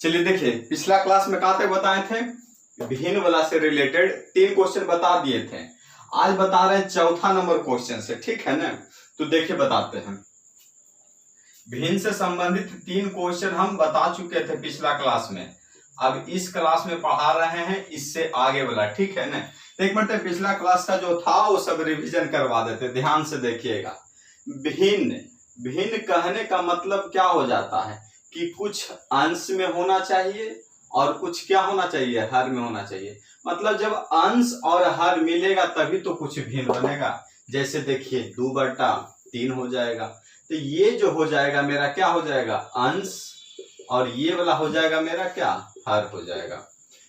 चलिए देखिए, पिछला क्लास में कहाँ तक बताए थे, भिन्न वाला से रिलेटेड 3 क्वेश्चन बता दिए थे। आज बता रहे हैं चौथा नंबर क्वेश्चन से, ठीक है ना। तो देखिए बताते हैं, भिन्न से संबंधित 3 क्वेश्चन हम बता चुके थे पिछला क्लास में। अब इस क्लास में पढ़ा रहे हैं इससे आगे वाला, ठीक है ना। तो एक मिनट, पिछला क्लास का जो था वो सब रिवीजन करवा देते, ध्यान से देखिएगा। भिन्न भिन्न कहने का मतलब क्या हो जाता है कि कुछ अंश में होना चाहिए और कुछ क्या होना चाहिए, हर में होना चाहिए। मतलब जब अंश और हर मिलेगा तभी तो कुछ भिन्न बनेगा। जैसे देखिए 2/3 हो जाएगा, तो ये जो हो जाएगा मेरा क्या हो जाएगा, अंश, और ये वाला हो जाएगा मेरा क्या, हर हो जाएगा।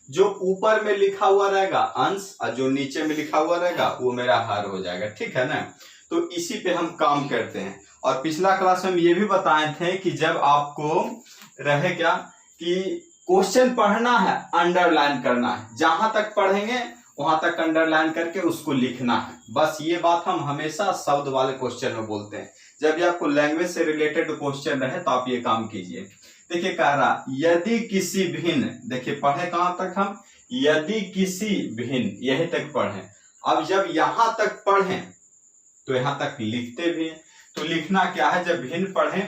जो ऊपर में लिखा हुआ रहेगा अंश और जो नीचे में लिखा हुआ रहेगा वो मेरा हर हो जाएगा, ठीक है ना। तो इसी पे हम काम करते हैं। और पिछला क्लास में हम ये भी बताए थे कि जब आपको रहे क्या कि क्वेश्चन पढ़ना है, अंडरलाइन करना है, जहां तक पढ़ेंगे वहां तक अंडरलाइन करके उसको लिखना है। बस ये बात हम हमेशा शब्द वाले क्वेश्चन में बोलते हैं। जब भी आपको लैंग्वेज से रिलेटेड क्वेश्चन रहे तो आप ये काम कीजिए। देखिए कह रहा, यदि किसी भिन्न, देखिए पढ़े कहां तक हम, यदि किसी भिन्न, यही तक पढ़े। अब जब यहां तक पढ़े तो यहां तक लिखते भी हैं। तो लिखना क्या है, जब भिन्न पढ़े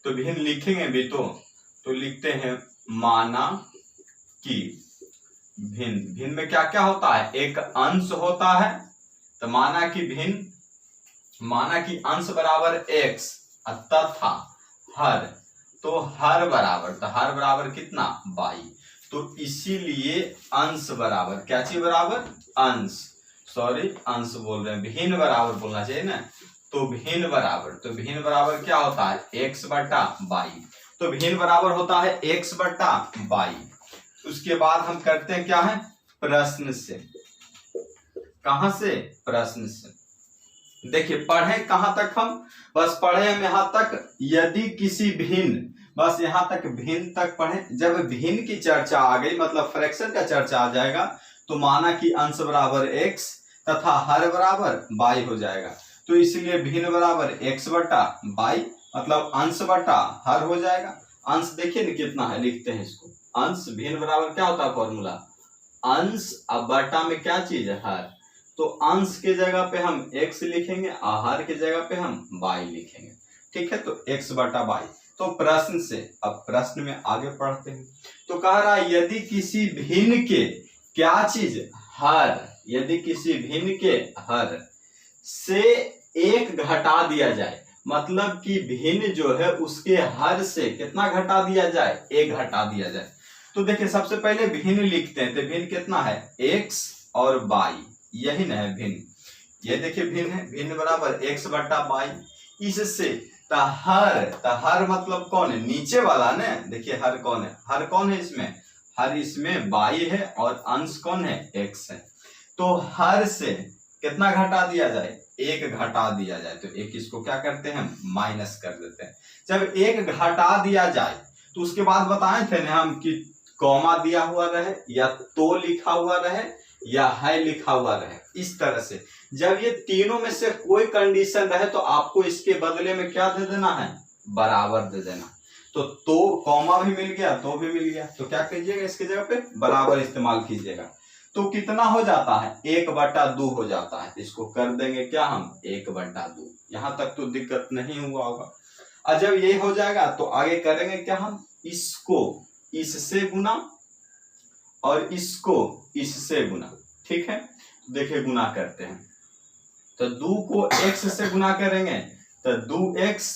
तो भिन्न लिखेंगे भी तो लिखते हैं माना कि भिन्न। भिन्न में क्या क्या होता है, एक अंश होता है, तो माना कि भिन्न, माना कि अंश बराबर x तथा हर, तो हर बराबर, तो हर बराबर कितना, 22। तो इसीलिए अंश बराबर, क्या चीज बराबर, अंश, सॉरी अंश बोल रहे हैं, भिन्न बराबर बोलना चाहिए ना। तो भिन्न बराबर, तो भिन्न बराबर क्या होता है, x/22। तो भिन्न बराबर होता है x/22। उसके बाद हम करते हैं क्या है, प्रश्न से। कहां से, प्रश्न से। देखिए पढ़े कहां तक हम, बस पढ़े हम यहां तक, यदि किसी भिन्न, बस यहां तक भिन्न तक पढ़े। जब भिन्न की चर्चा आ गई, मतलब फ्रैक्शन का चर्चा आ जाएगा, तो माना कि अंश बराबर x तथा हर बराबर 22 हो जाएगा। तो इसलिए भिन्न बराबर x/22, मतलब अंश बटा हर हो जाएगा। अंश देखिए ना कितना है, लिखते हैं इसको, अंश भिन्न बराबर क्या होता है फॉर्मूला, अंश अब बटा में क्या चीज है, हर। तो अंश के जगह पे हम x लिखेंगे और हर के जगह पे हम y लिखेंगे, ठीक है। तो x/22। तो प्रश्न से, अब प्रश्न में आगे पढ़ते हैं। तो कह रहा है यदि किसी भिन्न के क्या चीज, हर, यदि किसी भिन्न के हर से 1 घटा दिया जाए, मतलब कि भिन्न जो है उसके हर से कितना घटा दिया जाए, 1 घटा दिया जाए। तो देखिए सबसे पहले भिन्न लिखते हैं। तो भिन्न कितना है, x और y, यही ना है भिन्न। ये देखिए भिन्न है, भिन्न बराबर x/22। इससे हर मतलब कौन है, नीचे वाला ना। देखिए हर कौन है, हर कौन है इसमें, हर इसमें y है और अंश कौन है, x है। तो हर से कितना घटा दिया जाए, 1 घटा दिया जाए। तो 1 इसको क्या करते हैं, माइनस कर देते हैं। जब 1 घटा दिया जाए तो उसके बाद बताए थे ना हम कि कॉमा दिया हुआ रहे, या तो लिखा हुआ रहे, या है लिखा हुआ रहे। इस तरह से जब ये तीनों में से कोई कंडीशन रहे तो आपको इसके बदले में क्या दे देना है, बराबर दे देना। तो कॉमा भी मिल गया, तो भी मिल गया, तो क्या कीजिएगा, इसकी जगह पे बराबर इस्तेमाल कीजिएगा। तो कितना हो जाता है, 1/2 हो जाता है। इसको कर देंगे क्या हम, 1/2। यहां तक तो दिक्कत नहीं हुआ होगा। और जब ये हो जाएगा तो आगे करेंगे क्या हम, इसको इससे गुना और इसको इससे गुना, ठीक है। देखिए गुना करते हैं, तो 2 को x से गुना करेंगे तो 2x,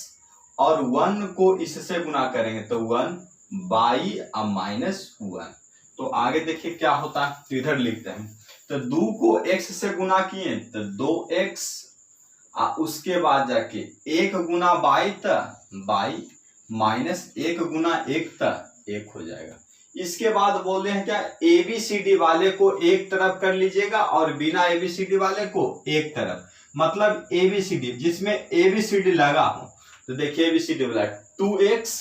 और 1 को इससे गुना करेंगे तो 1/y -1। तो आगे देखिए क्या होता है, तो इधर लिखते हैं। तो 2 को x से गुना किए तो 2x, उसके बाद जाके 1 गुना y तो y, -1 गुना 1 तो 1 हो जाएगा। इसके बाद बोले हैं क्या, ABCD वाले को एक तरफ कर लीजिएगा और बिना ABCD वाले को एक तरफ। मतलब ABCD जिसमें ABCD लगा हो, तो देखिए ABCD वाला 2x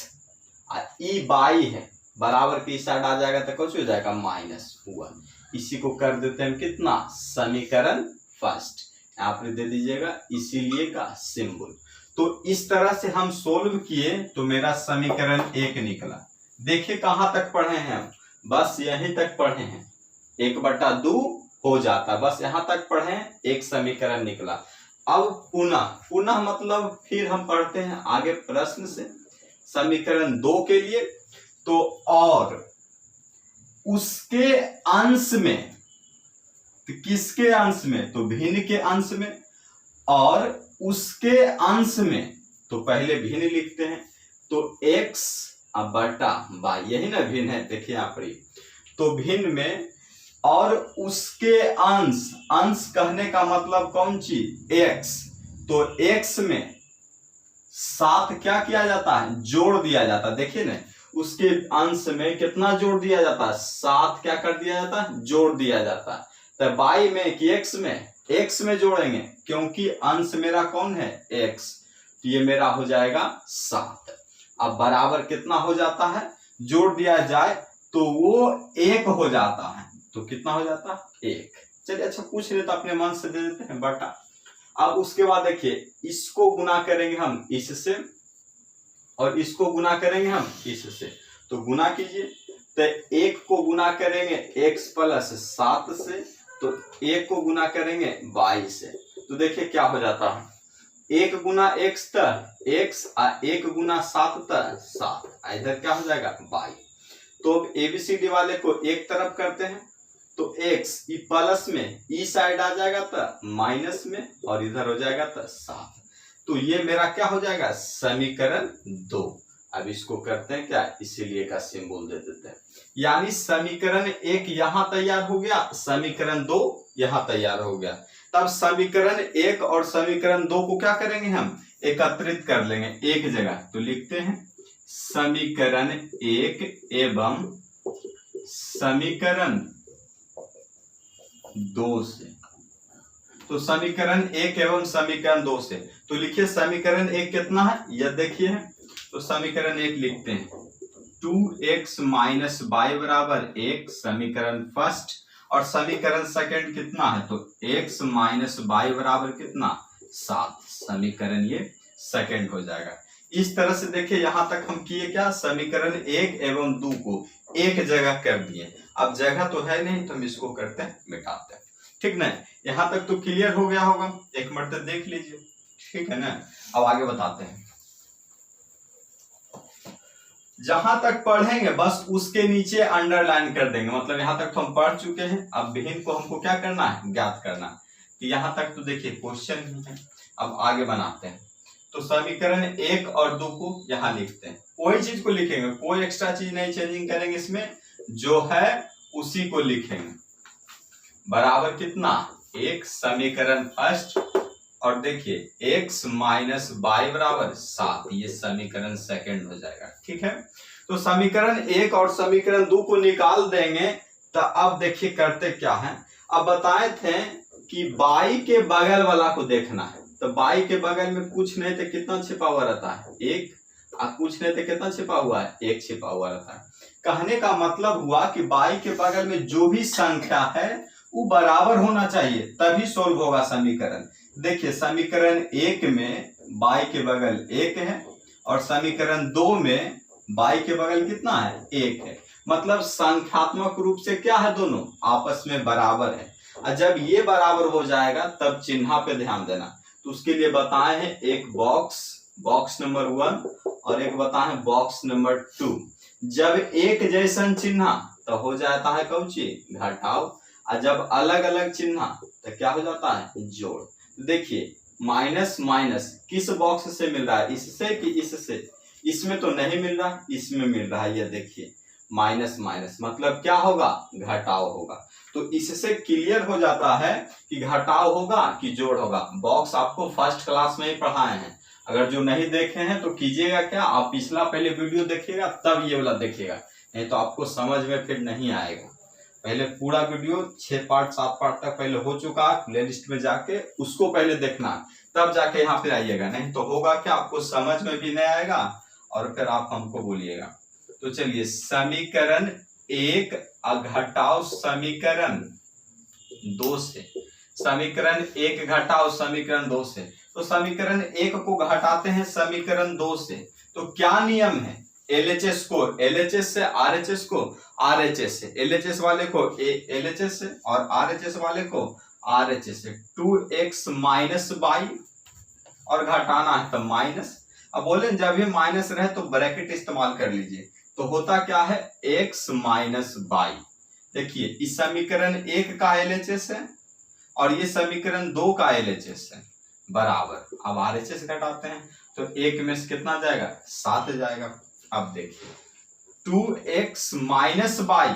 y है, बराबर के इस साइड आ जाएगा तो कुछ हो जाएगा -1। इसी को कर देते हैं कितना, समीकरण फर्स्ट। यहाँ पर दे दीजिएगा इसीलिए का सिंबल। तो इस तरह से हम सोल्व किए तो मेरा समीकरण 1 निकला। देखिए कहां तक पढ़े हैं हम, बस यहीं तक पढ़े हैं, 1/2 हो जाता, बस यहां तक पढ़े, एक समीकरण निकला। अब पुनः पुनः मतलब फिर हम पढ़ते हैं आगे प्रश्न से समीकरण 2 के लिए। तो और उसके अंश में, तो किसके अंश में, तो भिन्न के अंश में, और उसके अंश में, तो पहले भिन्न लिखते हैं, तो x बटा y, यही ना भिन्न है, देखिए यहां पर, तो भिन्न में, और उसके अंश, अंश कहने का मतलब कौन चीज, x, तो x में 7 क्या किया जाता है, जोड़ दिया जाता है। देखिए ना, उसके अंश में कितना जोड़ दिया जाता है, 7 क्या कर दिया जाता है, जोड़ दिया जाता है। तो y में कि x में जोड़ेंगे, क्योंकि अंश मेरा कौन है, x, तो ये मेरा हो जाएगा 7। अब बराबर कितना हो जाता है, जोड़ दिया जाए तो वो 1 हो जाता है, तो कितना हो जाता है, 1। चलिए अच्छा पूछ रहे तो अपने मन से दे देते हैं बटा। अब उसके बाद देखिए, इसको गुना करेंगे हम इससे, और इसको गुना करेंगे हम इससे, तो गुना कीजिए, तो 1 को गुना करेंगे x प्लस 7 से, तो 1 को गुना करेंगे y से, तो देखिए क्या हो जाता है, 1 गुना x त x, 1 गुना 7 त 7, इधर क्या हो जाएगा y। तो अब एबीसीडी वाले को एक तरफ करते हैं, तो x ई प्लस में ई साइड आ जाएगा तो माइनस में, और इधर हो जाएगा तो 7। तो ये मेरा क्या हो जाएगा, समीकरण 2। अब इसको करते हैं क्या, इसीलिए का सिंबल दे देते हैं, यानी समीकरण 1 यहां तैयार हो गया, समीकरण 2 यहां तैयार हो गया। तब समीकरण 1 और समीकरण 2 को क्या करेंगे, हम एकत्रित कर लेंगे एक जगह, तो लिखते हैं समीकरण 1 एवं समीकरण 2 से। तो समीकरण 1 एवं समीकरण 2 से, तो लिखिए समीकरण 1 कितना है, यह देखिए, तो समीकरण 1 लिखते हैं 2x माइनस y बराबर 1, समीकरण फर्स्ट, और समीकरण सेकंड कितना है, तो x माइनस y बराबर कितना, 7, समीकरण ये सेकंड हो जाएगा। इस तरह से देखिए यहां तक हम किए क्या, समीकरण 1 एवं 2 को एक जगह कर दिए। अब जगह तो है नहीं, तो हम इसको करते हैं, मिटाते हैं, ठीक ना। यहां तक तो क्लियर हो गया होगा, एक मरतब देख लीजिए, ठीक है ना। अब आगे बताते हैं, जहां तक पढ़ेंगे बस उसके नीचे अंडरलाइन कर देंगे, मतलब यहां तक तो हम पढ़ चुके हैं, अब भिन्न को हमको क्या करना है, ज्ञात करना। तो यहां तक तो देखिए क्वेश्चन ही है। अब आगे बनाते हैं, तो समीकरण 1 और 2 को यहां लिखते हैं, कोई चीज को लिखेंगे, कोई एक्स्ट्रा चीज नहीं चेंजिंग करेंगे, इसमें जो है उसी को लिखेंगे, बराबर कितना, 1, समीकरण फर्स्ट, और देखिए x माइनस y बराबर 7, ये समीकरण सेकंड हो जाएगा, ठीक है। तो समीकरण 1 और समीकरण 2 को निकाल देंगे। तो अब देखिए करते क्या है, अब बताए थे कि y के बगल वाला को देखना है, तो y के बगल में कुछ नहीं तो कितना छिपा हुआ रहता है, 1, और कुछ नहीं तो कितना छिपा हुआ है, 1 छिपा हुआ रहता है। कहने का मतलब हुआ कि y के बगल में जो भी संख्या है वो बराबर होना चाहिए, तभी सोल्व होगा समीकरण। देखिए समीकरण 1 में y के बगल 1 है, और समीकरण 2 में y के बगल कितना है, 1 है, मतलब संख्यात्मक रूप से क्या है, दोनों आपस में बराबर है। और जब ये बराबर हो जाएगा तब चिन्ह पे ध्यान देना। तो उसके लिए बताए हैं एक बॉक्स नंबर 1 और एक बताए हैं बॉक्स नंबर 2। जब एक जैसन चिन्ह तो हो जाता है कौची, घटाव, और जब अलग अलग चिन्ह तो क्या हो जाता है, जोड़। देखिए माइनस माइनस किस बॉक्स से मिल रहा है, इससे कि इससे, इसमें तो नहीं मिल रहा, इसमें मिल रहा है, ये देखिए माइनस माइनस मतलब क्या होगा, घटाव होगा। तो इससे क्लियर हो जाता है कि घटाव होगा कि जोड़ होगा। बॉक्स आपको फर्स्ट क्लास में ही पढ़ाए हैं, अगर जो नहीं देखे हैं तो कीजिएगा क्या, आप पिछला पहले वीडियो देखिएगा तब ये वाला देखिएगा, नहीं तो आपको समझ में फिर नहीं आएगा। पहले पूरा वीडियो 6 पार्ट 7 पार्ट तक पहले हो चुका है, प्लेलिस्ट में जाके उसको पहले देखना, तब जाके यहाँ पे आइएगा, नहीं तो होगा क्या, आपको समझ में भी नहीं आएगा और फिर आप हमको बोलिएगा। तो चलिए समीकरण 1 घटाव समीकरण 2 से, समीकरण 1 घटाव समीकरण 2 से, तो समीकरण 1 को घटाते हैं समीकरण 2 से, तो क्या नियम है, LHS को LHS से, RHS को RHS से, LHS वाले को LHS से और RHS वाले को RHS से। 2x माइनस बाई और घटाना है तो माइनस। अब बोले जब भी माइनस रहे तो ब्रैकेट इस्तेमाल कर लीजिए, तो होता क्या है x माइनस बाई। देखिए इस समीकरण 1 का LHS है और ये समीकरण 2 का LHS है बराबर। अब RHS घटाते हैं तो 1 में से कितना जाएगा 7 जाएगा। अब देखिए 2x माइनस बाई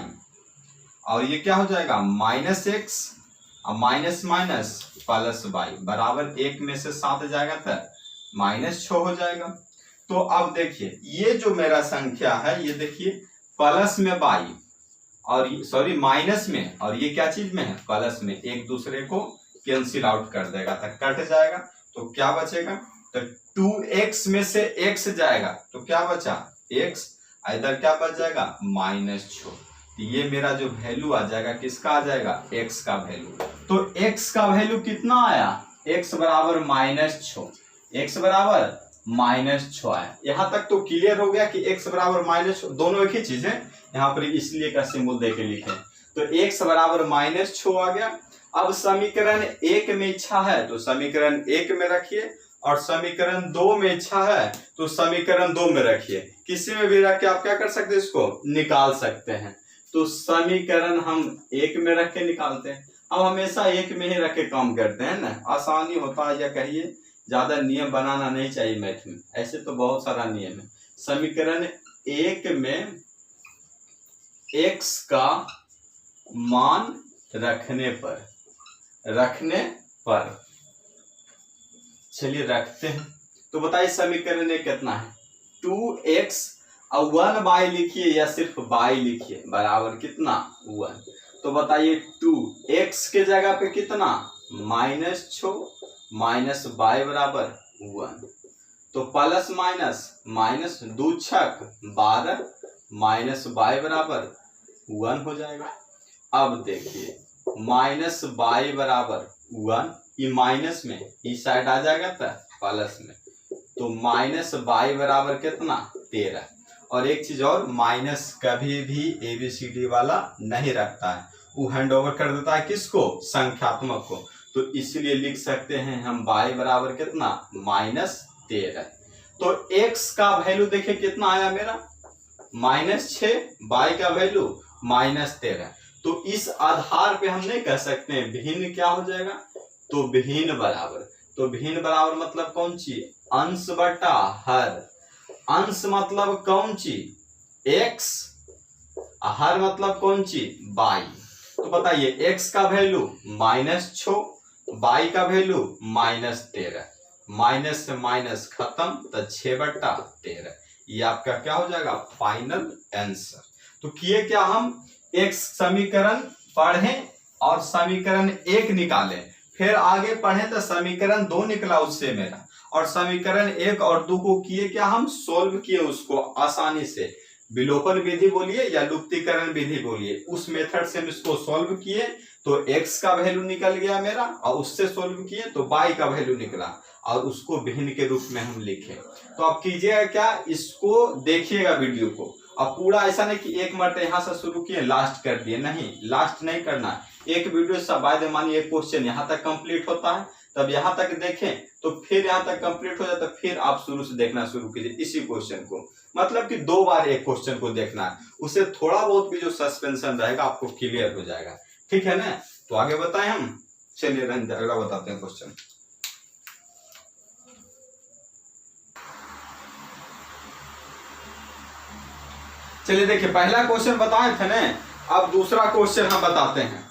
और ये क्या हो जाएगा माइनस x और माइनस माइनस प्लस बाई बराबर 1 में से 7 जाएगा तो -6 हो जाएगा। तो अब देखिए ये जो मेरा संख्या है ये देखिए प्लस में बाई और सॉरी माइनस में, और ये क्या चीज में है प्लस में, एक दूसरे को कैंसिल आउट कर देगा तो कट जाएगा। तो क्या बचेगा तो 2x में से x जाएगा तो क्या बचा x, इधर क्या बच जाएगा -6। तो ये मेरा जो वैल्यू आ जाएगा किसका आ जाएगा x का वैल्यू। तो x का वैल्यू कितना आया x बराबर -6, x बराबर -6 आया। यहां तक तो क्लियर हो गया कि x बराबर -6 दोनों एक ही चीज है, यहाँ पर इसलिए का सिंबल देके लिखे। तो x बराबर -6 आ गया। अब समीकरण 1 में इच्छा है तो समीकरण 1 में रखिए और समीकरण 2 में इच्छा है तो समीकरण 2 में रखिए। किसी में भी रख के आप क्या कर सकते हैं इसको निकाल सकते हैं। तो समीकरण हम 1 में रख के निकालते हैं। हम हमेशा 1 में ही रख के काम करते हैं ना, आसानी होता है, या कहिए ज्यादा नियम बनाना नहीं चाहिए मैथ में, ऐसे तो बहुत सारा नियम है। समीकरण 1 में x का मान रखने पर चलिए रखते हैं। तो बताइए समीकरण में कितना है 2x और 1 बाई लिखिए या सिर्फ बाई लिखिए बराबर कितना 1। तो बताइए 2x के जगह पे कितना -6 माइनस बाई बराबर 1। तो प्लस माइनस 2 छक 12 माइनस बाई बराबर 1 हो जाएगा। अब देखिए माइनस बाई बराबर 1, ये माइनस में इस साइड आ जाएगा तो प्लस में, तो माइनस बाई बराबर कितना 13। और एक चीज और, माइनस कभी भी ABCD वाला नहीं रखता है, वो हैंड ओवर कर देता है किसको संख्यात्मक को। तो इसलिए लिख सकते हैं हम बाई बराबर कितना -13। तो x का वैल्यू देखिए कितना आया मेरा -6, बाई का वैल्यू -13। तो इस आधार पे हम नहीं कह सकते हैं भिन्न क्या हो जाएगा, तो भिन्न बराबर। तो भिन्न बराबर मतलब कौन चीज अंश बटा हर, अंश मतलब कौन चीज x, हर मतलब कौन चीज बाई। तो बताइए x का वैल्यू -6, बाई का वैल्यू -13, माइनस से माइनस खत्म तो 6/13। ये आपका क्या हो जाएगा फाइनल आंसर। तो किए क्या हम एक समीकरण पढ़ें और समीकरण 1 निकालें, फिर आगे पढ़ें तो समीकरण 2 निकला उससे मेरा, और समीकरण 1 और 2 को किए क्या हम सोल्व किए उसको आसानी से। विलोपन विधि बोलिए या लुप्तीकरण विधि बोलिए, उस मेथड से हम इसको सोल्व किए तो x का वैल्यू निकल गया मेरा, और उससे सोल्व किए तो y का वैल्यू निकला और उसको भिन्न के रूप में हम लिखे। तो अब कीजिएगा क्या, इसको देखिएगा वीडियो को, अब पूरा ऐसा नहीं कि एक मरते यहाँ से शुरू किए लास्ट कर दिए, नहीं लास्ट नहीं करना। एक वीडियो से बाद मानिए एक क्वेश्चन यहाँ तक कंप्लीट होता है, तब यहाँ तक देखें तो फिर यहाँ तक कंप्लीट हो जाता, फिर आप शुरू से देखना शुरू कीजिए इसी क्वेश्चन को। मतलब कि 2 बार एक क्वेश्चन को देखना है, उससे थोड़ा बहुत भी जो सस्पेंशन रहेगा आपको क्लियर हो जाएगा, ठीक है ना। तो आगे बताएं हम, चलिए अगला बताते हैं क्वेश्चन। चलिए देखिए पहला क्वेश्चन बताए थे ना, अब दूसरा क्वेश्चन हम बताते हैं।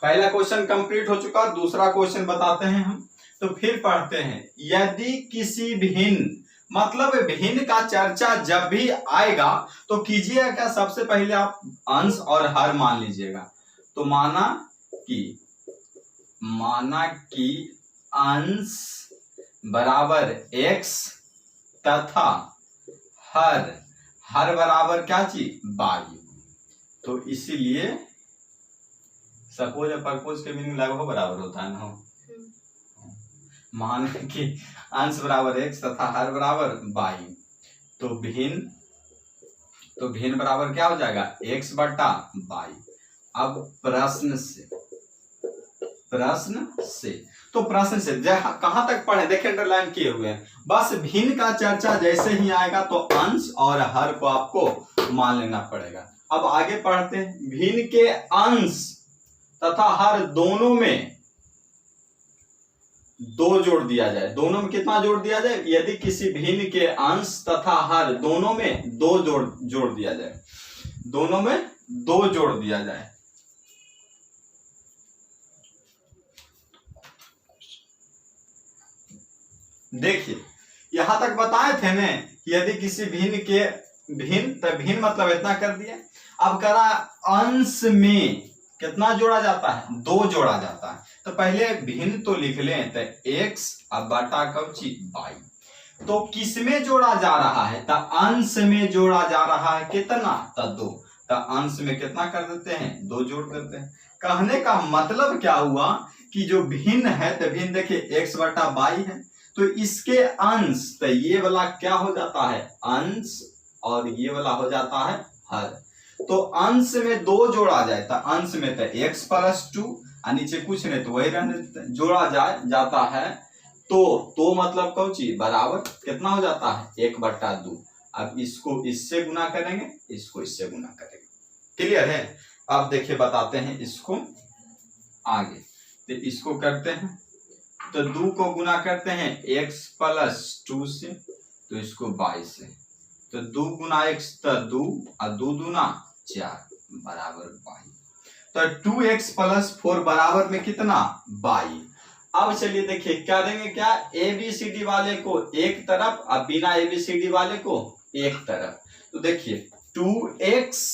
पहला क्वेश्चन कंप्लीट हो चुका, दूसरा क्वेश्चन बताते हैं हम। तो फिर पढ़ते हैं, यदि किसी भिन्न, मतलब भिन्न का चर्चा जब भी आएगा तो कीजिएगा क्या, सबसे पहले आप अंश और हर मान लीजिएगा। तो माना कि अंश बराबर x तथा हर बराबर क्या चीज बाई। तो इसीलिए सपोज और परपोज के मीनिंग लगभग बराबर होता है ना। मान कि अंश बराबर x तथा हर बराबर बाई, तो भिन्न तो भिन्न बराबर क्या हो जाएगा, x बटा बाई। अब प्रश्न से तो प्रश्न से कहां तक पढ़े, देखिए अंडरलाइन किए हुए हैं। बस भिन्न का चर्चा जैसे ही आएगा तो अंश और हर को आपको मान लेना पड़ेगा। अब आगे पढ़ते हैं। भिन्न के अंश तथा हर दोनों में 2 जोड़ दिया जाए। दोनों में कितना जोड़ दिया जाए, यदि किसी भिन्न के अंश तथा हर दोनों में 2 जोड़ दिया जाए, दोनों में 2 जोड़ दिया जाए। देखिए यहां तक बताए थे ना, यदि किसी भिन्न के भिन्न मतलब इतना कर दिया। अब करा अंश में कितना जोड़ा जाता है, 2 जोड़ा जाता है। तो पहले भिन्न तो लिख लें, तो x अब बटा कौची बाई। तो किस में जोड़ा जा रहा है, तो अंश में जोड़ा जा रहा है। कितना, तो 2। तो अंश में कितना कर देते हैं, 2 जोड़ देते हैं। कहने का मतलब क्या हुआ कि जो भिन्न है, तो भिन्न देखिए x बटा बाई है, तो इसके अंश, तो ये वाला क्या हो जाता है अंश, और ये वाला हो जाता है हर। तो अंश में 2 जोड़ा जाए, तो अंश में तो x प्लस 2, नीचे कुछ नहीं तो वही रहने जोड़ा जाता है। तो मतलब कौची बराबर कितना हो जाता है, 1 बटा 2। अब इसको इससे गुना करेंगे, इसको इससे गुना करेंगे। क्लियर है। अब देखिए बताते हैं इसको आगे। तो इसको करते हैं, तो 2 को गुना करते हैं x प्लस 2 से, तो इसको 22 से। तो 2 गुना x तो 2 और 2 दूना 4 बराबर 22। तो 2x प्लस 4 बराबर में कितना 22। अब चलिए देखिए क्या देंगे, क्या ABCD वाले को एक तरफ और बिना ABCD वाले को एक तरफ। तो देखिए 2x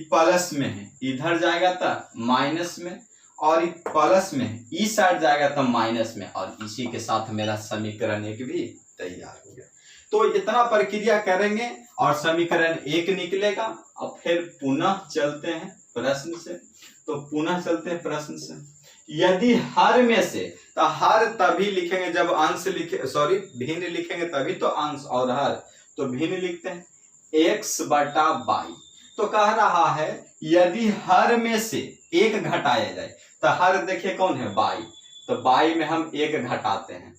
प्लस में है, इधर जाएगा तो माइनस में, और प्लस में इस साइड जाएगा तो माइनस में, और इसी के साथ मेरा समीकरण 1 भी तैयार हो गया। तो इतना प्रक्रिया करेंगे और समीकरण 1 निकलेगा। अब फिर पुनः चलते हैं प्रश्न से। तो पुनः चलते हैं प्रश्न से। यदि हर में से, तो हर तभी लिखेंगे जब अंश भिन्न लिखेंगे तभी तो अंश, और हर तो भिन्न लिखते हैं x बटा बाई। तो कह रहा है यदि हर में से 1 घटाया जाए, तो हर देखिए कौन है बाई, तो बाई में हम 1 घटाते हैं,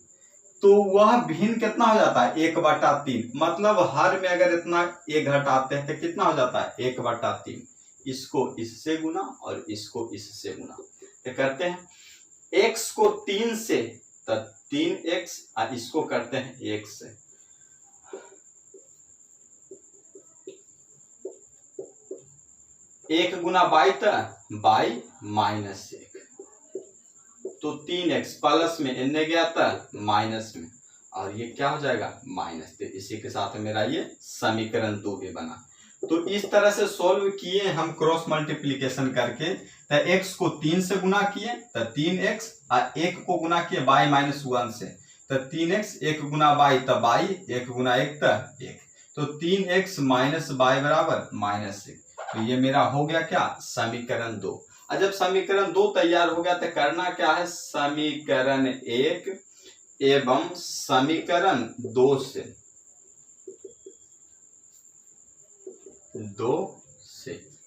तो वह भिन्न कितना हो जाता है 1 बटा 3। मतलब हर में अगर इतना 1 घटाते हैं तो कितना हो जाता है 1 बटा 3। इसको इससे गुना और इसको इससे गुना। तो करते हैं x को 3 से, तो 3x, और इसको करते हैं 1 से। एक गुना बाई, तो बाई माइनस 1, तो 3x प्लस में इनने गया था माइनस में, और ये क्या हो जाएगा माइनस। तो इसी के साथ मेरा ये समीकरण 2 भी बना। तो इस तरह से सोल्व किए हम क्रॉस मल्टीप्लिकेशन करके। तो x को 3 से गुना किए तो 3x, और 1 को गुना किए बाई माइनस 1 से, तो 3x, 1 गुना बाई तो बाई, 1 गुना 1 तो 1, तो 3x माइनस बाई बराबर माइनस 1। तो ये मेरा हो गया क्या समीकरण 2। और जब समीकरण 2 तैयार हो गया तो करना क्या है, समीकरण 1 एवं समीकरण 2 से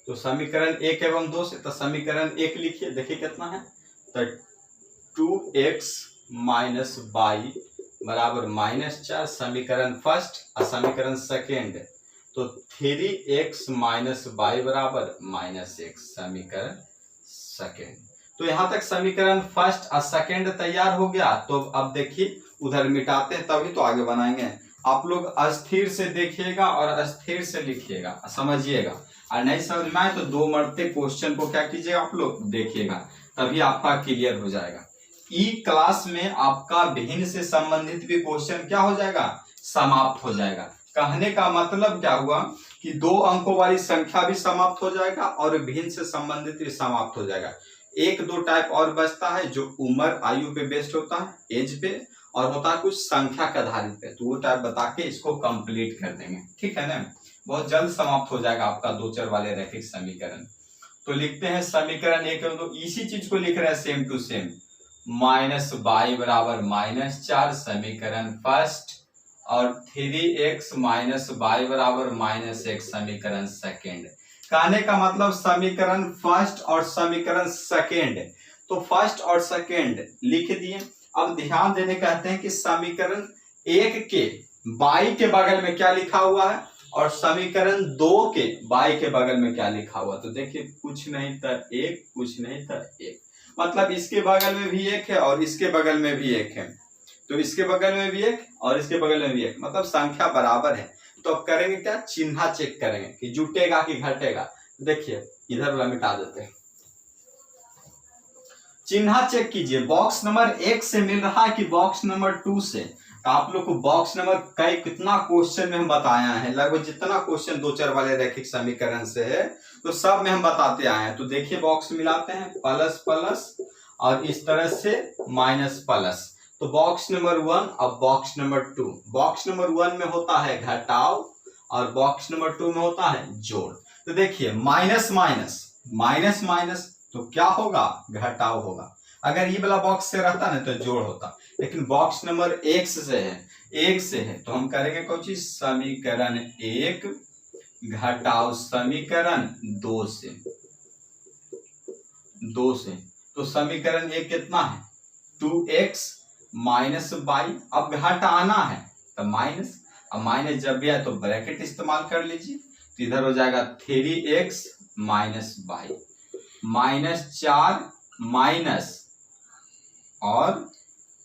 तो समीकरण 1 एवं 2 से, तो समीकरण 1 लिखिए, देखिए कितना है, तो 2x माइनस बाई बराबर -4 समीकरण फर्स्ट, और समीकरण सेकेंड तो 3x माइनस बाई बराबर -1 समीकरण सेकेंड। तो यहां तक समीकरण फर्स्ट और सेकेंड तैयार हो गया। तो अब देखिए उधर मिटाते हैं तभी तो आगे बनाएंगे। आप लोग अस्थिर से देखिएगा और अस्थिर से लिखिएगा, समझिएगा, और नहीं समझ में आए तो 2 मरते क्वेश्चन को क्या कीजिएगा आप लोग देखिएगा, तभी आपका क्लियर हो जाएगा। ई क्लास में आपका भिन्न से संबंधित भी क्वेश्चन क्या हो जाएगा, समाप्त हो जाएगा। कहने का मतलब क्या हुआ कि 2 अंकों वाली संख्या भी समाप्त हो जाएगा और भिन्न से संबंधित भी समाप्त हो जाएगा। 1-2 टाइप और बचता है जो उम्र आयु पे बेस्ड होता है, एज पे, और होता है कुछ संख्या के आधारित पे, तो वो टाइप बता के इसको कंप्लीट कर देंगे, ठीक है ना। बहुत जल्द समाप्त हो जाएगा आपका 2 चर वाले रैखिक समीकरण। तो लिखते हैं समीकरण 1 तो इसी चीज को लिख रहे हैं सेम टू सेम, -y बराबर -4 समीकरण फर्स्ट, और 3x माइनस वाई बराबर -1 समीकरण सेकेंड। कहने का मतलब समीकरण फर्स्ट और समीकरण सेकेंड, तो फर्स्ट और सेकेंड लिख दिए। अब ध्यान देने कहते हैं कि समीकरण 1 के बाई के बगल में क्या लिखा हुआ है और समीकरण 2 के बाई के बगल में क्या लिखा हुआ। तो देखिए कुछ नहीं था 1, कुछ नहीं था 1, मतलब इसके बगल में भी 1 है और इसके बगल में भी 1 है, तो इसके बगल में भी 1 और इसके बगल में भी 1, मतलब संख्या बराबर है। तो अब करेंगे क्या, चिन्ह चेक करेंगे कि जुटेगा कि घटेगा। देखिए इधर वाला मिटा देते हैं, चिन्ह चेक कीजिए, बॉक्स नंबर 1 से मिल रहा है कि बॉक्स नंबर 2 से। आप लोग को बॉक्स नंबर कितना क्वेश्चन में हम बताया है, लगभग जितना क्वेश्चन 2 चर वाले रैखिक समीकरण से है तो सब में हम बताते आए हैं। तो देखिए बॉक्स मिलाते हैं, प्लस प्लस और इस तरह से माइनस प्लस। तो बॉक्स नंबर 1 और बॉक्स नंबर 2, बॉक्स नंबर 1 में होता है घटाव और बॉक्स नंबर 2 में होता है जोड़। तो देखिए माइनस माइनस माइनस माइनस तो क्या होगा, घटाव होगा। अगर ये वाला बॉक्स से रहता ना तो जोड़ होता, लेकिन बॉक्स नंबर 1 से है तो हम करेंगे कौन चीज, समीकरण 1 घटाव समीकरण 2 से। तो समीकरण 1 कितना है, 2x माइनस वाई। अब घटाना है तो माइनस, अब माइनस जब भी आए तो ब्रैकेट इस्तेमाल कर लीजिए, तो इधर हो जाएगा 3x माइनस वाई, -4 माइनस और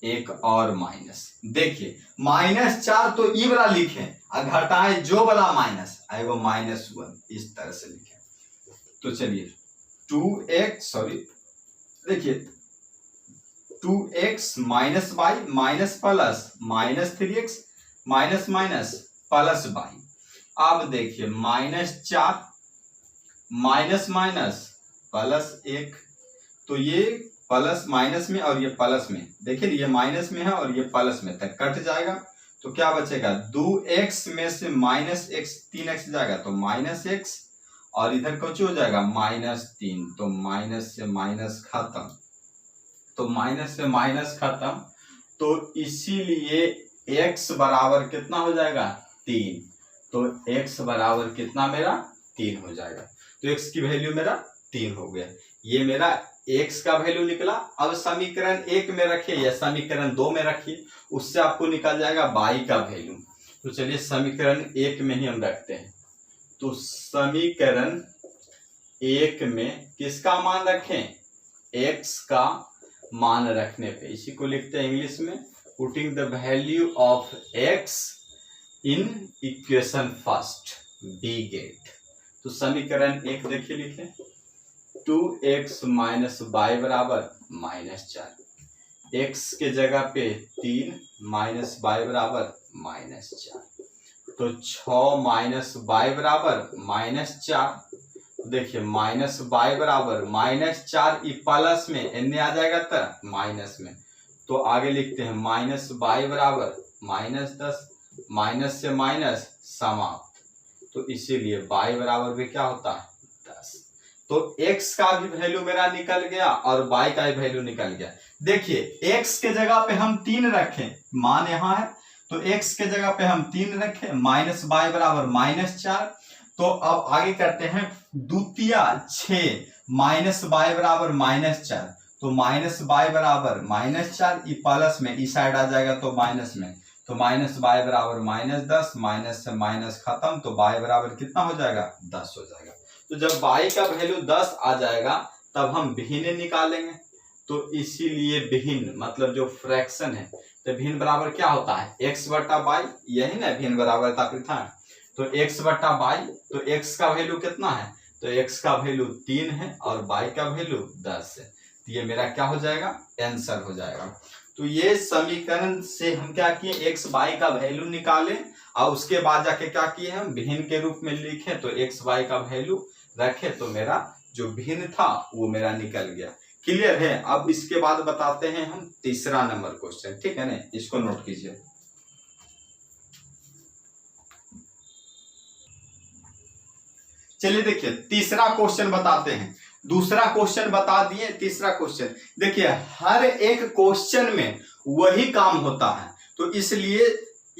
एक और माइनस। देखिए -4 तो ई वाला लिखे और घटाए जो वाला माइनस आए वो -1, इस तरह से लिखे। तो चलिए 2x देखिए 2x minus Y minus plus -3x minus minus plus Y. अब देखिए -4 माइनस माइनस +1, तो ये प्लस माइनस में और ये प्लस में, देखिए ये माइनस में है और ये प्लस में, तक कट जाएगा तो क्या बचेगा, 2x में से -x 3x जाएगा तो -x और इधर कुछ हो जाएगा -3, तो माइनस से माइनस खत्म, तो माइनस से माइनस खत्म। तो इसीलिए x बराबर कितना हो जाएगा, 3, तो x बराबर कितना मेरा 3 हो जाएगा। तो x की वैल्यू मेरा 3 हो गया, ये मेरा x का वैल्यू निकला। अब समीकरण 1 में रखिए या समीकरण 2 में रखिए, उससे आपको निकल जाएगा y का वैल्यू। तो चलिए समीकरण 1 में ही हम रखते हैं। तो समीकरण 1 में किसका मान रखें, x का मान रखने पे, इसी को लिखते हैं इंग्लिश में putting the value of x in equation first we get. तो समीकरण 1 देखिए लिखें, 2x माइनस वाई बराबर -4, x के जगह पे 3 माइनस वाई बराबर -4, तो 6 माइनस वाई बराबर -4। देखिए माइनस वाई बराबर -4, ई प्लस में एन आ जाएगा तो माइनस में, तो आगे लिखते हैं माइनस वाई बराबर -10, माइनस से माइनस समाप्त, तो इसीलिए y बराबर भी क्या होता है 10। तो x का भी वैल्यू मेरा निकल गया और y का भी वैल्यू निकल गया। देखिए x के जगह पे हम 3 रखें, मान यहाँ है तो x के जगह पे हम 3 रखें, माइनस वाई बराबर -4। तो अब आगे करते हैं द्वितीय 6 माइनस वाई बराबर -4, तो माइनस वाई बराबर -4, ई प्लस में ई साइड आ जाएगा तो माइनस में, तो माइनस वाई बराबर -10, माइनस से माइनस खत्म, तो वाई बराबर कितना हो जाएगा 10 हो जाएगा। तो जब वाई का वैल्यू 10 आ जाएगा तब हम भिन्न निकालेंगे, तो इसीलिए भिन्न मतलब जो फ्रैक्शन है, तो भिन्न बराबर क्या होता है x बटा वाई, यही ना भिन्न बराबर था, तो x बटा वाई, तो x का वैल्यू कितना है, तो x का वैल्यू 3 है और y का वैल्यू 10 है, तो ये मेरा क्या हो जाएगा, आंसर हो जाएगा। तो ये समीकरण से हम क्या किए, x y का वैल्यू निकाले और उसके बाद जाके क्या किए हम भिन्न के रूप में लिखे, तो x y का वैल्यू रखे, तो मेरा जो भिन्न था वो मेरा निकल गया। क्लियर है। अब इसके बाद बताते हैं हम तीसरा नंबर क्वेश्चन, ठीक है ना, इसको नोट कीजिए। चलिए देखिए तीसरा क्वेश्चन बताते हैं, दूसरा क्वेश्चन बता दिए, तीसरा क्वेश्चन देखिए हर एक क्वेश्चन में वही काम होता है, तो इसलिए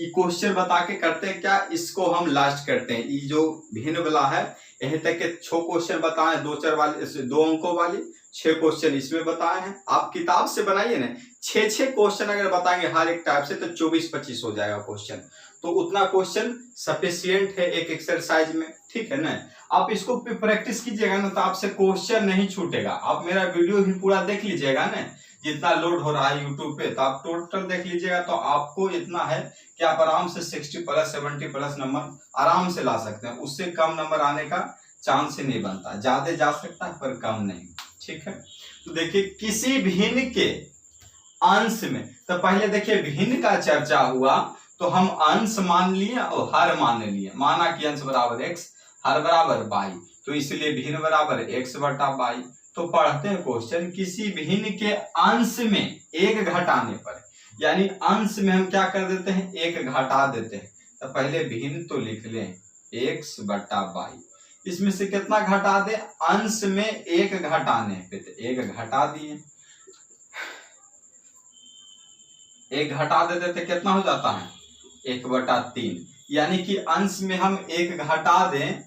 क्वेश्चन बता के करते हैं क्या, इसको हम लास्ट करते हैं। ये जो भिन्न वाला है यहीं तक के 6 क्वेश्चन बताए, 2-4 वाले 2 अंकों वाले 6 क्वेश्चन इसमें बताए हैं। आप किताब से बनाइए ना, 6 क्वेश्चन अगर बताएंगे हर एक टाइप से तो 24-25 हो जाएगा क्वेश्चन। तो उतना क्वेश्चन सफिशियंट है एक एक्सरसाइज में, ठीक है ना। आप इसको प्रैक्टिस कीजिएगा ना तो आपसे क्वेश्चन नहीं छूटेगा। आप मेरा वीडियो भी पूरा देख लीजिएगा ना, जितना लोड हो रहा है यूट्यूब पे, तो आप टोटल देख लीजिएगा तो आपको इतना है कि आप आराम से 60 प्लस 70 प्लस नंबर आराम से ला सकते हैं। उससे कम नंबर आने का चांस ही नहीं बनता, ज्यादा जा सकता है पर कम नहीं, ठीक है। तो देखिए किसी भिन्न के अंश में, तो पहले देखिए भिन्न का चर्चा हुआ तो हम अंश मान लिए और हर मान लिए। माना कि अंश बराबर x, हर बराबर y, तो इसलिए भिन्न बराबर x बटा y। तो पढ़ते हैं क्वेश्चन, किसी भिन्न के अंश में एक घटाने पर, यानी अंश में हम क्या कर देते हैं, एक घटा देते हैं। तो पहले भिन्न तो लिख लें x बटा y, इसमें से कितना घटा दे, अंश में एक घटाने पे तो एक घटा दिए, एक घटा देते तो कितना हो जाता है 1/3। यानी कि अंश में हम एक घटा दें,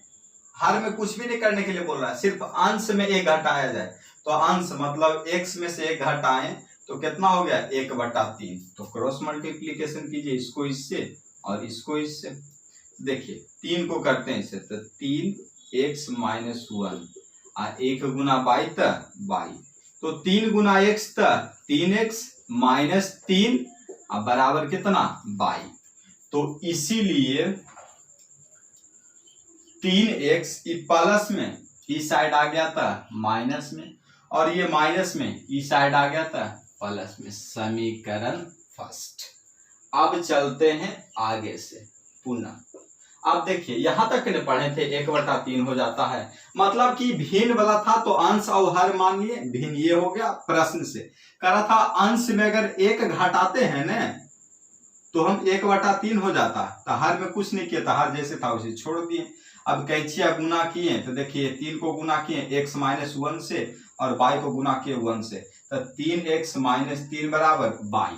हर में कुछ भी नहीं करने के लिए बोल रहा है, सिर्फ अंश में एक घटाया जाए। तो अंश मतलब x में से एक घटाएं तो कितना हो गया 1/3। तो क्रॉस मल्टीप्लीकेशन कीजिए, इसको इससे और इसको इससे। देखिए 3 को करते हैं इससे तो 3x - 1 और 1 गुना y तो y, तो 3 गुना x तो 3x - 3 और बराबर कितना y। तो इसीलिए 3x प्लस में इस साइड आ गया था माइनस में, और ये माइनस में इस साइड आ गया था प्लस में। समीकरण फर्स्ट। अब चलते हैं आगे से पुनः। अब देखिए यहां तक ने पढ़े थे 1/3 हो जाता है, मतलब कि भिन्न वाला था तो अंश और हर मान लिए, भिन्न ये हो गया। प्रश्न से करा था अंश में अगर एक घटाते हैं ना तो हम 1/3 हो जाता, तो हर में कुछ नहीं किया था, हर जैसे था उसे छोड़ दिए। अब कैचिया गुना किए तो देखिए 3 को गुना किए x - 1 से और y को गुना किए 1 से, तो 3x - 3 बराबर y।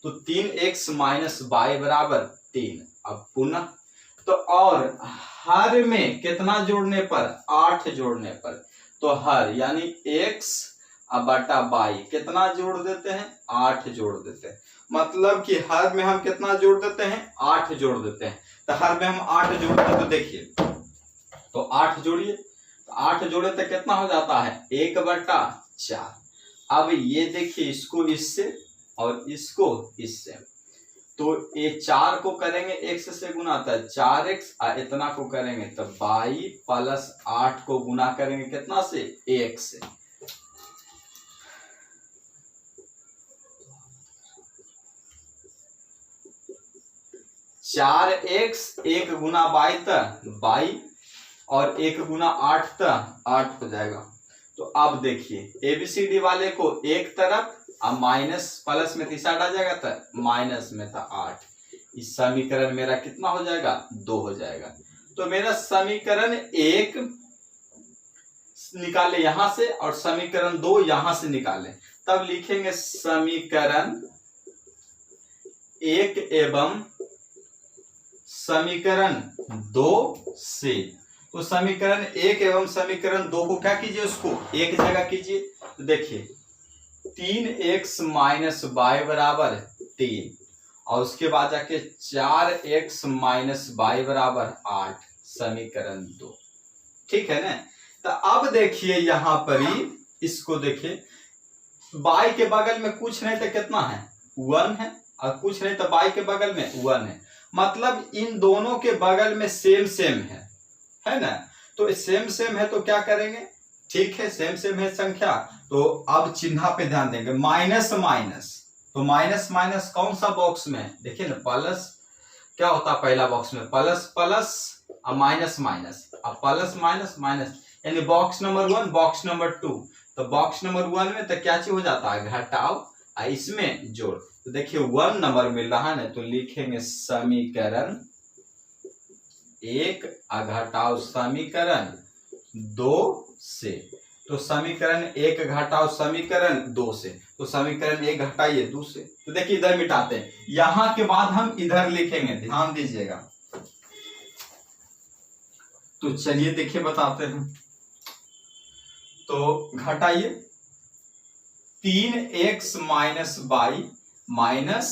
तो 3x - y बराबर 3। अब पुनः तो और हर में कितना जोड़ने पर, 8 जोड़ने पर, तो हर यानी x बटा y कितना जोड़ देते हैं, 8 जोड़ देते हैं। मतलब कि हर में हम कितना जोड़ देते हैं, 8 जोड़ देते हैं। तो हर में हम 8 जोड़ते हैं, तो देखिए तो 8 जोड़िए, तो 8 जोड़े तो कितना हो जाता है 1/4। अब ये देखिए इसको इससे और इसको इससे, तो ये 4 को करेंगे x से गुना तो 4x, और इतना को करेंगे तो y प्लस 8 को गुना करेंगे कितना से 1 से। चार x 1 गुना y तो y और 1 गुना 8 तो 8 हो जाएगा। तो अब देखिए ABCD वाले को एक तरफ अब माइनस प्लस में तीसरा आ जाएगा तो माइनस में था 8। इस समीकरण मेरा कितना हो जाएगा 2 हो जाएगा। तो मेरा समीकरण 1 निकाले यहां से और समीकरण 2 यहां से निकाले, तब लिखेंगे समीकरण 1 एवं समीकरण 2 से। तो समीकरण 1 एवं समीकरण 2 को क्या कीजिए, उसको एक जगह कीजिए। तो देखिए 3x - y बराबर 3 और उसके बाद जाके 4x - y बराबर 8, समीकरण 2, ठीक है ना। तो अब देखिए यहां पर ही इसको देखिए, y के बगल में कुछ नहीं तो कितना है 1 है, और कुछ नहीं तो y के बगल में 1 है, मतलब इन दोनों के बगल में सेम सेम है ना। तो सेम सेम है तो क्या करेंगे, ठीक है सेम सेम है संख्या, तो अब चिन्ह पे ध्यान देंगे। माइनस माइनस, तो माइनस माइनस कौन सा बॉक्स में है, देखिए ना प्लस क्या होता है पहला बॉक्स में, प्लस प्लस और माइनस माइनस, अब प्लस माइनस माइनस, यानी बॉक्स नंबर 1 बॉक्स नंबर 2। तो बॉक्स नंबर 1 में तो क्या चीज हो जाता है घटाव, इसमें जोड़। तो देखिए 1 नंबर मिल रहा है ना, तो लिखेंगे समीकरण 1 घटाव समीकरण 2 से। तो समीकरण 1 घटाओ समीकरण 2 से, तो समीकरण 1 घटाइए 2 से। तो देखिए इधर मिटाते हैं, यहां के बाद हम इधर लिखेंगे, ध्यान दीजिएगा। तो चलिए देखिए बताते हैं। तो घटाइए 3x minus Y minus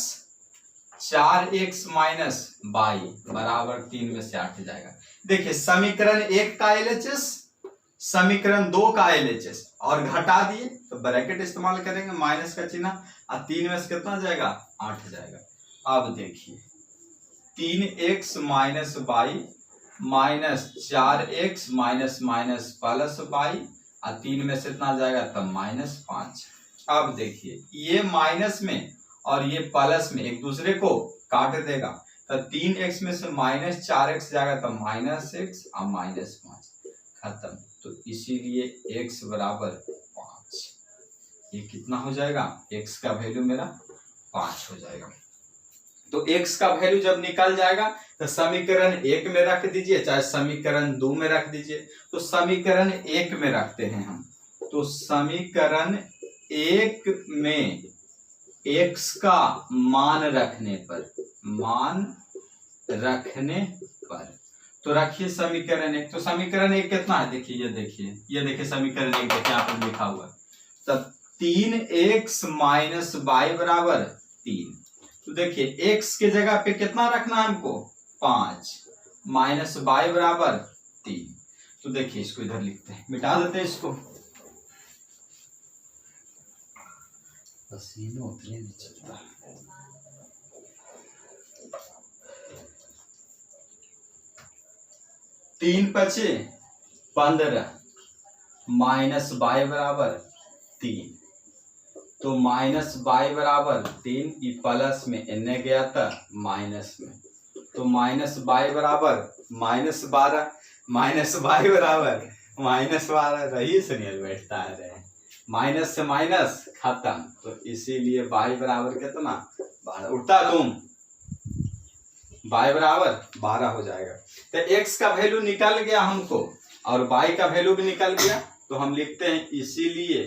4x minus Y बराबर 3 में से 8 जाएगा। देखिए समीकरण 1 का LHS, समीकरण 2 का LHS और घटा दिए तो ब्रैकेट इस्तेमाल करेंगे, माइनस का चिन्ह, और 3 में से कितना जाएगा 8 जाएगा। अब देखिए 3x minus Y minus 4x minus minus plus Y और 3 में से इतना जाएगा तब -5। अब देखिए ये माइनस में और ये प्लस में एक दूसरे को काट देगा, तो 3x में से -4x जाएगा तो -x और -5 खत्म। तो इसीलिए x बराबर 5। ये कितना हो जाएगा, x का वैल्यू मेरा 5 हो जाएगा। तो x का वैल्यू जब निकल जाएगा तो समीकरण 1 में रख दीजिए, चाहे समीकरण 2 में रख दीजिए। तो समीकरण 1 में रखते हैं हम। तो समीकरण 1 में x का मान रखने पर तो रखिए समीकरण 1। तो समीकरण 1 कितना है, देखिए ये देखिए समीकरण 1 देखिए यहाँ पर लिखा हुआ है। तब 3x माइनस वाई बराबर 3। तो देखिए x के जगह पे कितना रखना है हमको 5 माइनस वाई बराबर 3। तो देखिए इसको इधर लिखते हैं, मिटा देते हैं इसको। पसीना उतने नहीं चलता। तीन 5 15 माइनस वाई बराबर 3। तो माइनस वाई बराबर 3, प्लस में इन्हें गया था माइनस में, तो माइनस वाई बराबर -12 माइनस वाई बराबर -12 रही सुनिए बैठता है, माइनस से माइनस खत्म। तो इसीलिए वाई बराबर कितना 12 उठता तुम, वाई बराबर 12 हो जाएगा। तो x का वैल्यू निकल गया हमको और y का वैल्यू भी निकल गया। तो हम लिखते हैं इसीलिए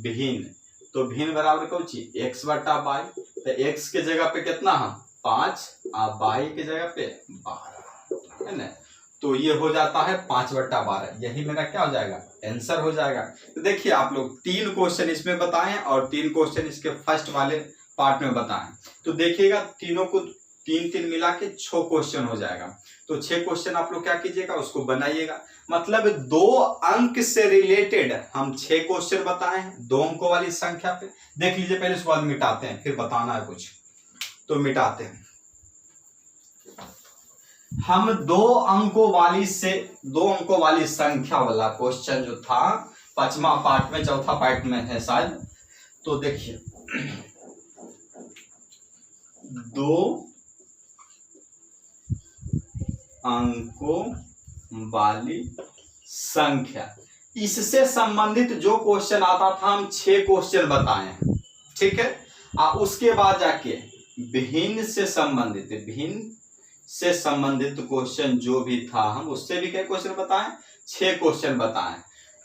भिन्न। तो भिन्न बराबर कौन चीज x बटा वाई। तो x के जगह पे कितना हम 5 और y के जगह पे 12 है ना। तो ये हो जाता है 5 बटा 12। यही मेरा क्या हो जाएगा आंसर हो जाएगा। तो देखिए आप लोग 3 क्वेश्चन इसमें बताएं और 3 क्वेश्चन इसके फर्स्ट वाले पार्ट में बताएं। तो देखिएगा तीनों को 3 मिला के 6 क्वेश्चन हो जाएगा। तो 6 क्वेश्चन आप लोग क्या कीजिएगा उसको बनाइएगा। मतलब 2 अंक से रिलेटेड हम 6 क्वेश्चन बताए हैं 2 अंकों वाली संख्या पे। देख लीजिए पहले उसके बाद मिटाते हैं, फिर बताना है कुछ। तो मिटाते हैं हम 2 अंकों वाली संख्या वाला क्वेश्चन जो था 5वां पार्ट में, 4था पार्ट में है शायद। तो देखिए 2 अंकों वाली संख्या, इससे संबंधित जो क्वेश्चन आता था हम 6 क्वेश्चन बताए हैं, ठीक है। उसके बाद जाके भिन्न से संबंधित क्वेश्चन जो भी था हम उससे भी क्या क्वेश्चन बताएं 6 क्वेश्चन बताएं।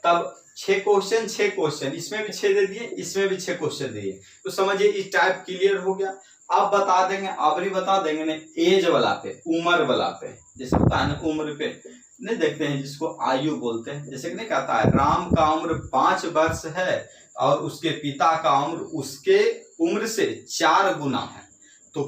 तब 6 क्वेश्चन इसमें भी 6 दे दिए, इसमें भी 6 क्वेश्चन दिए। तो समझिए इस टाइप क्लियर हो गया। अब बता देंगे ना एज वाला पे, उम्र वाला पे, जैसे होता है ना उम्र पे नहीं देखते हैं जिसको आयु बोलते हैं। जैसे कि नहीं कहता है राम का उम्र 5 वर्ष है और उसके पिता का उम्र उसके उम्र से 4 गुना है। तो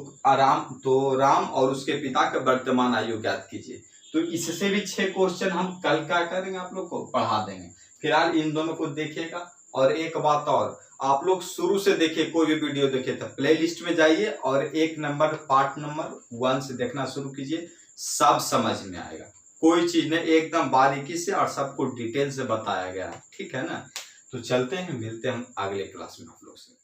राम और उसके पिता का वर्तमान आयु ज्ञात कीजिए। तो इससे भी 6 क्वेश्चन हम कल क्या करेंगे आप लोग को पढ़ा देंगे। फिलहाल इन दोनों को देखिएगा। और एक बात और, आप लोग शुरू से देखिए, कोई भी वीडियो देखे तो प्लेलिस्ट में जाइए और 1 नंबर पार्ट नंबर 1 से देखना शुरू कीजिए, सब समझ में आएगा। कोई चीज नहीं, एकदम बारीकी से और सबको डिटेल से बताया गया है, ठीक है ना। तो चलते हैं, मिलते हैं हम अगले क्लास में आप लोग से।